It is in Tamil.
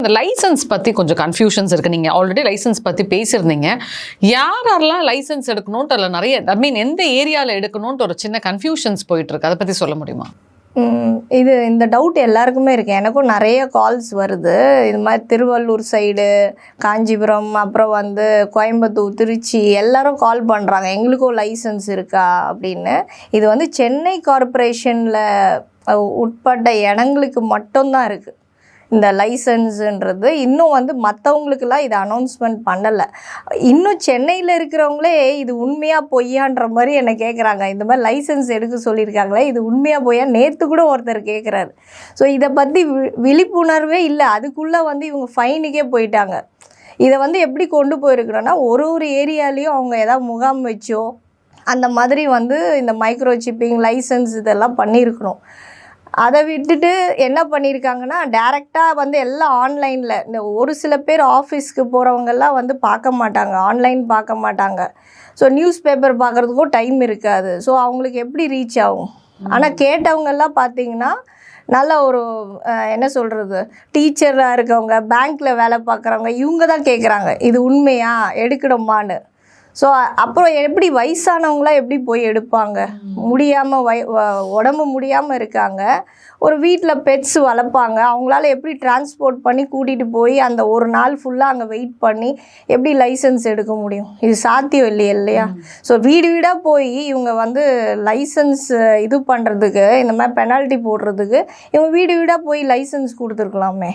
இந்த லைசன்ஸ் பற்றி கொஞ்சம் கன்ஃபியூஷன்ஸ் இருக்குது. நீங்கள் ஆல்ரெடி லைசன்ஸ் பற்றி பேசியிருந்தீங்க. யாரெல்லாம் லைசன்ஸ் எடுக்கணுன்ட்டு அதில் நிறைய எந்த ஏரியாவில் எடுக்கணுன்ட்டு ஒரு சின்ன கன்ஃபியூஷன்ஸ் போயிட்டுருக்கு. அதை பற்றி சொல்ல முடியுமா? இந்த டவுட் எல்லாருக்குமே இருக்குது. எனக்கும் நிறைய கால்ஸ் வருது. இது மாதிரி திருவள்ளூர் சைடு, காஞ்சிபுரம், அப்புறம் கோயம்புத்தூர், திருச்சி எல்லாரும் கால் பண்ணுறாங்க, எங்களுக்கும் லைசன்ஸ் இருக்கா அப்படின்னு. இது சென்னை கார்ப்பரேஷனில் உட்பட்ட இடங்களுக்கு மட்டும்தான் இருக்குது இந்த லைசன்ஸுன்றது. இன்னும் மற்றவங்களுக்கெல்லாம் இது அனௌன்ஸ்மெண்ட் பண்ணலை. இன்னும் சென்னையில் இருக்கிறவங்களே இது உண்மையாக பொய்யான்ற மாதிரி என்னை கேட்குறாங்க. இந்த மாதிரி லைசன்ஸ் எடுக்க சொல்லியிருக்காங்களே, இது உண்மையாக பொய்யா? நேற்று கூட ஒருத்தர் கேட்குறாரு. ஸோ இதை பற்றி விழிப்புணர்வே இல்லை. அதுக்குள்ளே இவங்க ஃபைனுக்கே போயிட்டாங்க. இதை எப்படி கொண்டு போயிருக்கிறோன்னா, ஒரு ஏரியாலேயும் அவங்க ஏதாவது முகாம் வச்சோ அந்த மாதிரி இந்த மைக்ரோ சிப்பிங் லைசன்ஸ் இதெல்லாம் பண்ணியிருக்கணும். அதை விட்டுட்டு என்ன பண்ணியிருக்காங்கன்னா, டேரெக்டாக எல்லாம் ஆன்லைனில். இந்த ஒரு சில பேர் ஆஃபீஸ்க்கு போகிறவங்கெல்லாம் பார்க்க மாட்டாங்க, ஆன்லைன் பார்க்க மாட்டாங்க. ஸோ நியூஸ் பேப்பர் பார்க்குறதுக்கும் டைம் இருக்காது. ஸோ அவங்களுக்கு எப்படி ரீச் ஆகும்? ஆனால் கேட்டவங்கெல்லாம் பார்த்திங்கன்னா நல்ல ஒரு என்ன சொல்கிறது, டீச்சராக இருக்கவங்க, பேங்க்கில் வேலை பார்க்குறவங்க, இவங்க தான் கேட்குறாங்க இது உண்மையா, எடுக்கணுமான்னு. ஸோ அப்புறம் எப்படி வயசானவங்களாம் எப்படி போய் எடுப்பாங்க? முடியாமல் உடம்பு முடியாமல் இருக்காங்க, ஒரு வீட்டில் பெட்ஸ் வளர்ப்பாங்க, அவங்களால எப்படி டிரான்ஸ்போர்ட் பண்ணி கூட்டிகிட்டு போய் அந்த ஒரு நாள் ஃபுல்லாக அங்கே வெயிட் பண்ணி எப்படி லைசன்ஸ் எடுக்க முடியும்? இது சாத்தியம் இல்லையா? ஸோ வீடு வீடாக போய் இவங்க லைசன்ஸ் இது பண்ணுறதுக்கு, இந்த மாதிரி பெனால்ட்டி போடுறதுக்கு இவங்க வீடு வீடாக போய் லைசன்ஸ் கொடுத்துருக்கலாமே.